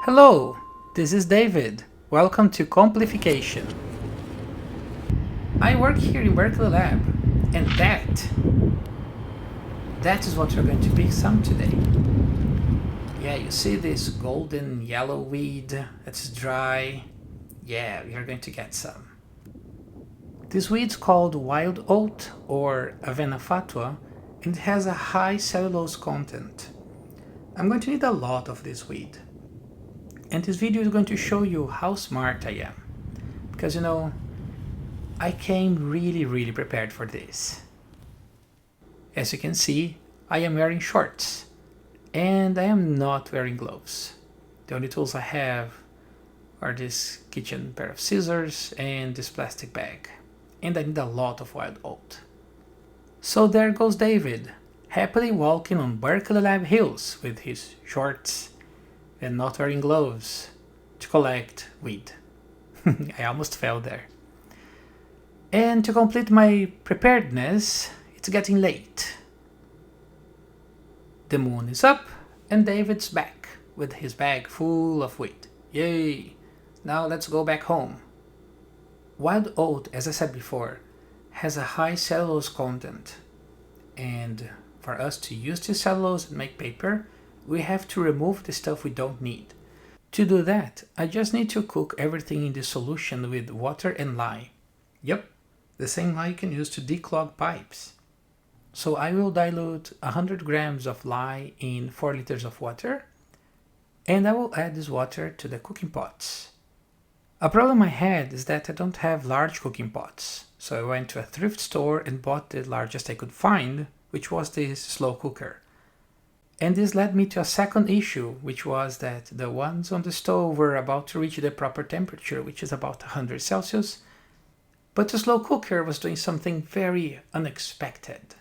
Hello, this is David. Welcome to Complification. I work here in Berkeley Lab, and that is what we're going to pick some today. Yeah, you see this golden yellow weed that's dry? Yeah, we are going to get some. This weed's called wild oat or Avena fatua, and it has a high cellulose content. I'm going to need a lot of this weed. And this video is going to show you how smart I am. Because I came really prepared for this. As you can see, I am wearing shorts. And I am not wearing gloves. The only tools I have are this kitchen pair of scissors and this plastic bag. And I need a lot of wild oat. So there goes David, happily walking on Berkeley Lab hills with his shorts and not wearing gloves to collect weed. I almost fell there. And to complete my preparedness, it's getting late. The moon is up and David's back with his bag full of weed. Yay! Now let's go back home. Wild oat, as I said before, has a high cellulose content. And for us to use this cellulose and make paper, we have to remove the stuff we don't need. To do that, I just need to cook everything in the solution with water and lye. Yep, the same lye you can use to declog pipes. So I will dilute 100 grams of lye in 4 liters of water, and I will add this water to the cooking pots. A problem I had is that I don't have large cooking pots, so I went to a thrift store and bought the largest I could find, which was this slow cooker. And this led me to a second issue, which was that the ones on the stove were about to reach the proper temperature, which is about 100 Celsius, but the slow cooker was doing something very unexpected.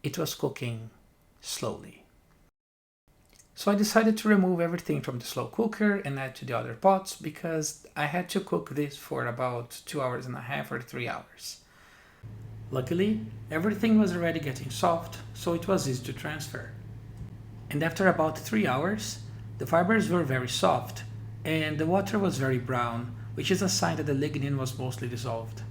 It was cooking slowly. So I decided to remove everything from the slow cooker and add to the other pots because I had to cook this for about 2 hours and a half or 3 hours. Luckily, everything was already getting soft, so it was easy to transfer. And after about 3 hours, the fibers were very soft and the water was very brown, which is a sign that the lignin was mostly dissolved.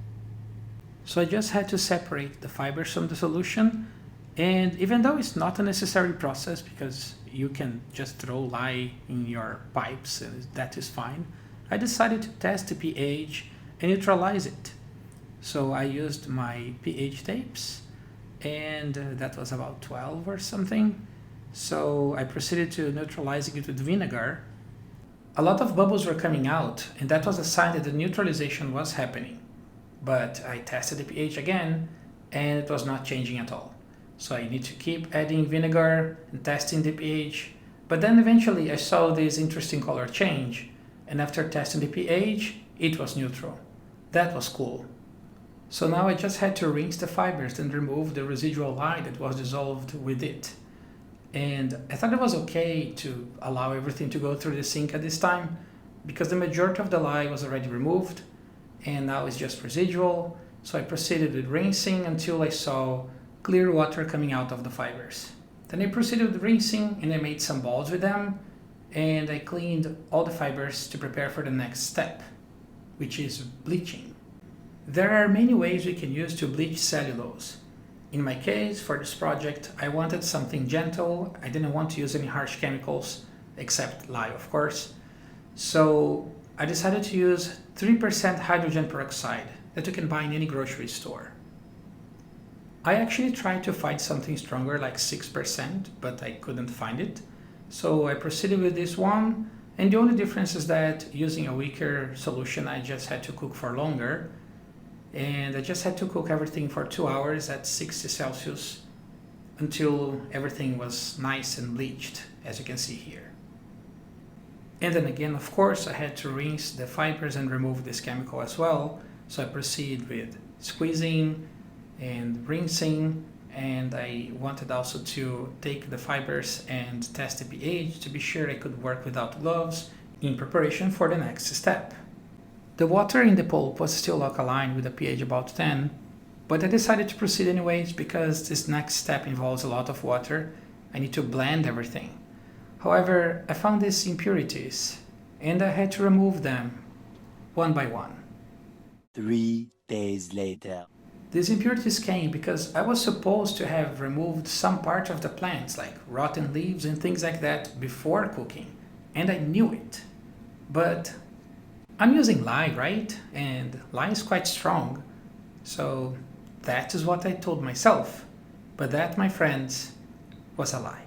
So I just had to separate the fibers from the solution, and even though it's not a necessary process because you can just throw lye in your pipes and that is fine, I decided to test the pH and neutralize it. So I used my pH tapes, and that was about 12 or something. So I proceeded to neutralizing it with vinegar. A lot of bubbles were coming out, and that was a sign that the neutralization was happening. But I tested the pH again, and it was not changing at all. So I need to keep adding vinegar and testing the pH. But then eventually I saw this interesting color change, and after testing the pH, it was neutral. That was cool. So now I just had to rinse the fibers and remove the residual lye that was dissolved with it. And I thought it was okay to allow everything to go through the sink at this time because the majority of the lye was already removed and now it's just residual. So I proceeded with rinsing until I saw clear water coming out of the fibers. Then I proceeded with rinsing and I made some balls with them, and I cleaned all the fibers to prepare for the next step, which is bleaching. There are many ways we can use to bleach cellulose. In my case, for this project, I wanted something gentle. I didn't want to use any harsh chemicals, except lye, of course. So I decided to use 3% hydrogen peroxide that you can buy in any grocery store. I actually tried to find something stronger like 6%, but I couldn't find it. So I proceeded with this one, and the only difference is that using a weaker solution, I just had to cook for longer. And I just had to cook everything for 2 hours at 60 Celsius until everything was nice and bleached, as you can see here. And then again, of course, I had to rinse the fibers and remove this chemical as well. So I proceed with squeezing and rinsing, and I wanted also to take the fibers and test the pH to be sure I could work without gloves in preparation for the next step. The water in the pulp was still alkaline with a pH about 10, but I decided to proceed anyways because this next step involves a lot of water. I need to blend everything. However, I found these impurities and I had to remove them one by one. 3 days later. These impurities came because I was supposed to have removed some part of the plants, like rotten leaves and things like that, before cooking, and I knew it. But I'm using lye, right? And lye is quite strong, so that is what I told myself. But that, my friends, was a lie.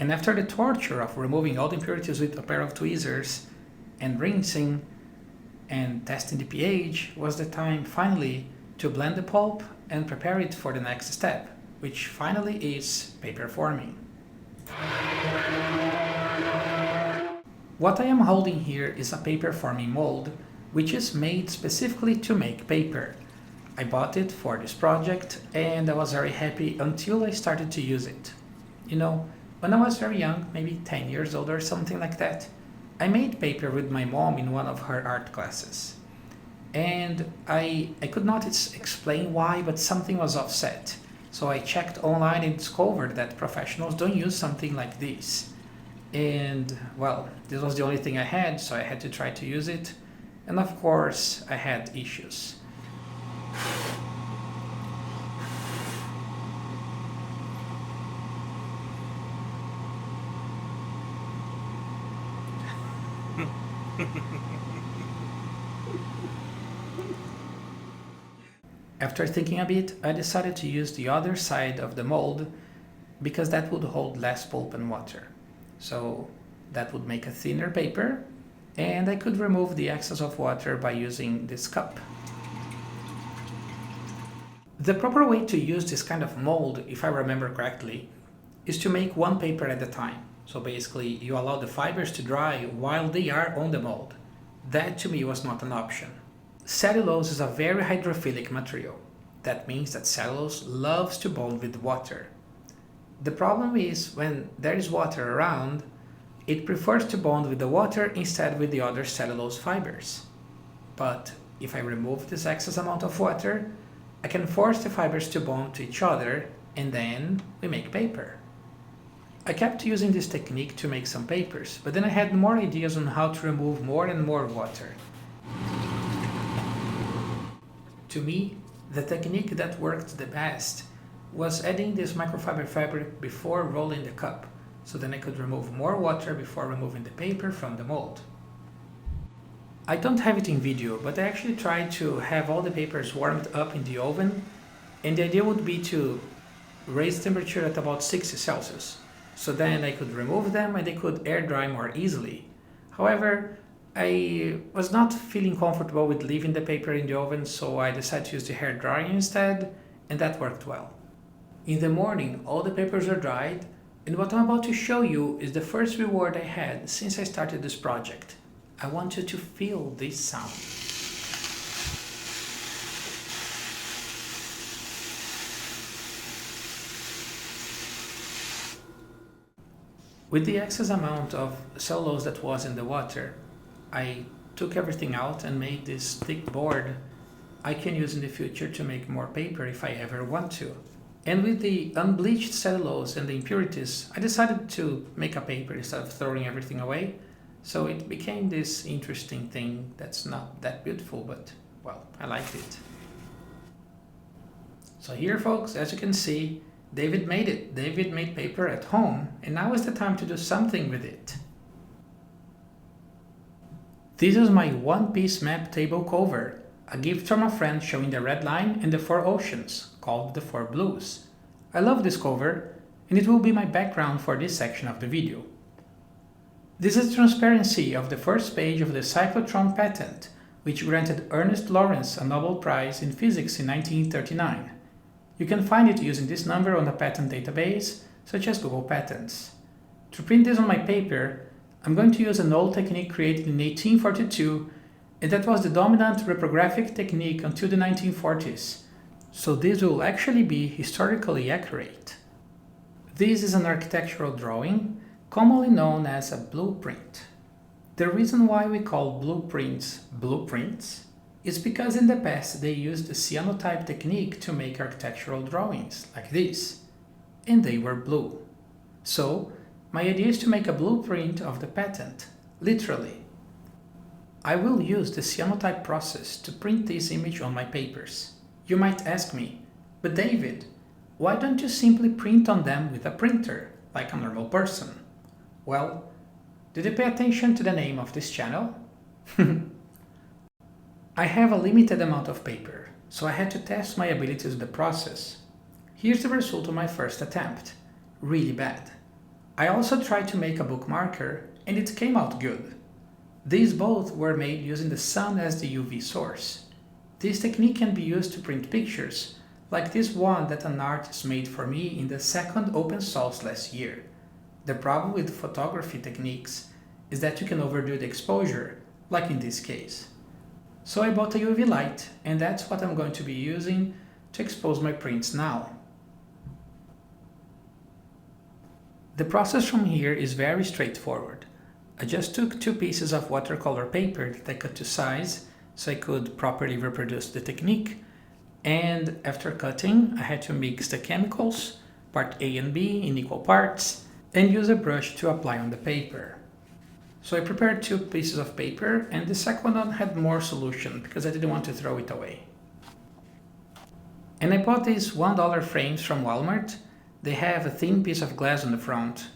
And after the torture of removing all the impurities with a pair of tweezers and rinsing and testing the pH, was the time finally to blend the pulp and prepare it for the next step, which finally is paper forming. What I am holding here is a paper forming mold, which is made specifically to make paper. I bought it for this project and I was very happy until I started to use it. You know, when I was very young, maybe 10 years old or something like that, I made paper with my mom in one of her art classes. And I could not explain why, but something was offset. So I checked online and discovered that professionals don't use something like this. And well, this was the only thing I had, so I had to try to use it. And of course, I had issues. After thinking a bit, I decided to use the other side of the mold because that would hold less pulp and water. So that would make a thinner paper, and I could remove the excess of water by using this cup. The proper way to use this kind of mold, if I remember correctly, is to make one paper at a time. So basically, you allow the fibers to dry while they are on the mold. That to me was not an option. Cellulose is a very hydrophilic material. That means that cellulose loves to bond with water. The problem is when there is water around, it prefers to bond with the water instead with the other cellulose fibers. But if I remove this excess amount of water, I can force the fibers to bond to each other, and then we make paper. I kept using this technique to make some papers, but then I had more ideas on how to remove more and more water. To me, the technique that worked the best was adding this microfiber fabric before rolling the cup, so then I could remove more water before removing the paper from the mold. I don't have it in video, but I actually tried to have all the papers warmed up in the oven, and the idea would be to raise the temperature at about 60 Celsius, so then I could remove them and they could air dry more easily. However, I was not feeling comfortable with leaving the paper in the oven, so I decided to use the hair dryer instead, and that worked well. In the morning, all the papers are dried, and what I'm about to show you is the first reward I had since I started this project. I want you to feel this sound. With the excess amount of cellulose that was in the water, I took everything out and made this thick board I can use in the future to make more paper if I ever want to. And with the unbleached cellulose and the impurities, I decided to make a paper instead of throwing everything away. So it became this interesting thing that's not that beautiful, but well, I liked it. So here folks, as you can see, David made it. David made paper at home, and now is the time to do something with it. This is my one-piece map table cover, a gift from a friend showing the red line and the 4 oceans, called the 4 blues. I love this cover, and it will be my background for this section of the video. This is the transparency of the first page of the cyclotron patent, which granted Ernest Lawrence a Nobel Prize in Physics in 1939. You can find it using this number on a patent database, such as Google Patents. To print this on my paper, I'm going to use an old technique created in 1842, and that was the dominant reprographic technique until the 1940s, so this will actually be historically accurate. This is an architectural drawing, commonly known as a blueprint. The reason why we call blueprints blueprints is because in the past they used the cyanotype technique to make architectural drawings like this, and they were blue. So my idea is to make a blueprint of the patent, literally. I will use the cyanotype process to print this image on my papers. You might ask me, but David, why don't you simply print on them with a printer, like a normal person? Well, did you pay attention to the name of this channel? I have a limited amount of paper, so I had to test my abilities with the process. Here's the result of my first attempt. Really bad. I also tried to make a bookmarker, and it came out good. These both were made using the sun as the UV source. This technique can be used to print pictures, like this one that an artist made for me in the second open source last year. The problem with photography techniques is that you can overdo the exposure, like in this case. So I bought a UV light, and that's what I'm going to be using to expose my prints now. The process from here is very straightforward. I just took 2 pieces of watercolor paper that I cut to size so I could properly reproduce the technique, and after cutting I had to mix the chemicals, part A and B in equal parts, and use a brush to apply on the paper. So I prepared 2 pieces of paper, and the second one had more solution because I didn't want to throw it away. And I bought these $1 frames from Walmart. They have a thin piece of glass on the front.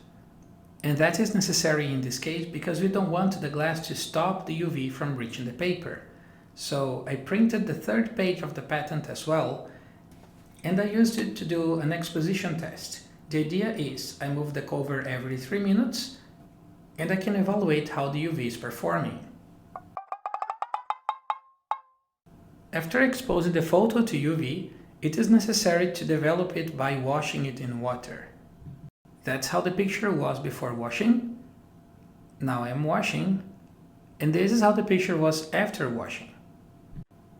And that is necessary in this case because we don't want the glass to stop the UV from reaching the paper. So I printed the 3rd page of the patent as well, and I used it to do an exposition test. The idea is I move the cover every 3 minutes, and I can evaluate how the UV is performing. After exposing the photo to UV, it is necessary to develop it by washing it in water. That's how the picture was before washing. Now I'm washing, and this is how the picture was after washing.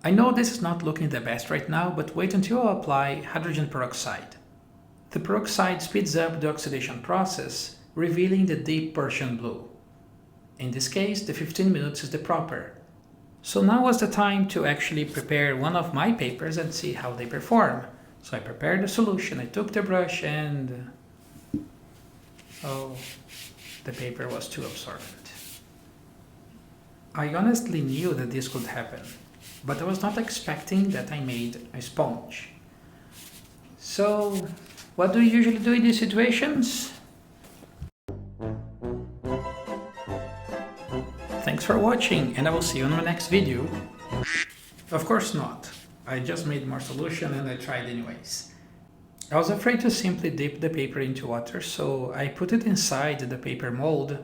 I know this is not looking the best right now, but wait until I apply hydrogen peroxide. The peroxide speeds up the oxidation process, revealing the deep Persian blue. In this case, the 15 minutes is the proper. So now was the time to actually prepare one of my papers and see how they perform. So I prepared the solution, I took the brush and... oh, the paper was too absorbent. I honestly knew that this could happen, but I was not expecting that I made a sponge. So, what do you usually do in these situations? Thanks for watching, and I will see you in my next video. Of course not. I just made more solution and I tried anyways. I was afraid to simply dip the paper into water, so I put it inside the paper mold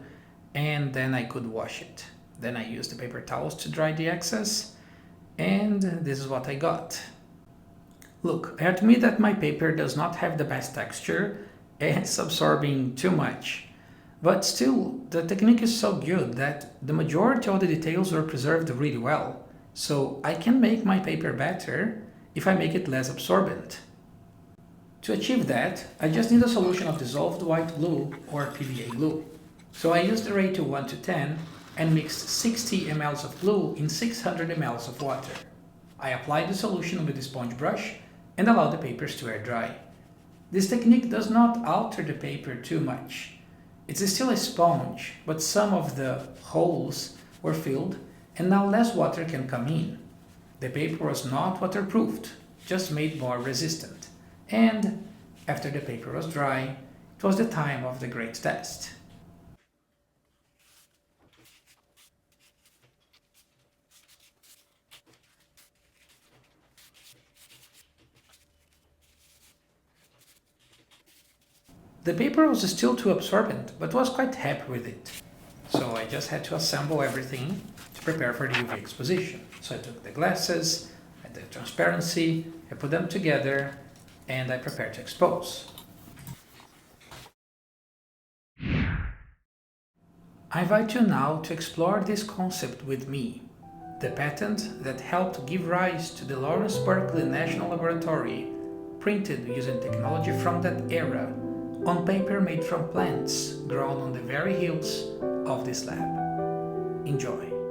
and then I could wash it. Then I used the paper towels to dry the excess, and this is what I got. Look, I admit that my paper does not have the best texture and it's absorbing too much. But still, the technique is so good that the majority of the details were preserved really well. So I can make my paper better if I make it less absorbent. To achieve that, I just need a solution of dissolved white glue or PVA glue. So I used the ratio 1 to 10 and mixed 60 ml of glue in 600 ml of water. I applied the solution with a sponge brush and allowed the papers to air dry. This technique does not alter the paper too much. It's still a sponge, but some of the holes were filled and now less water can come in. The paper was not waterproofed, just made more resistant. And after the paper was dry, it was the time of the great test. The paper was still too absorbent, but was quite happy with it. So I just had to assemble everything to prepare for the UV exposition. So I took the glasses, I did transparency, I put them together, and I prepared to expose. I invite you now to explore this concept with me, the patent that helped give rise to the Lawrence Berkeley National Laboratory, printed using technology from that era, on paper made from plants grown on the very hills of this lab. Enjoy!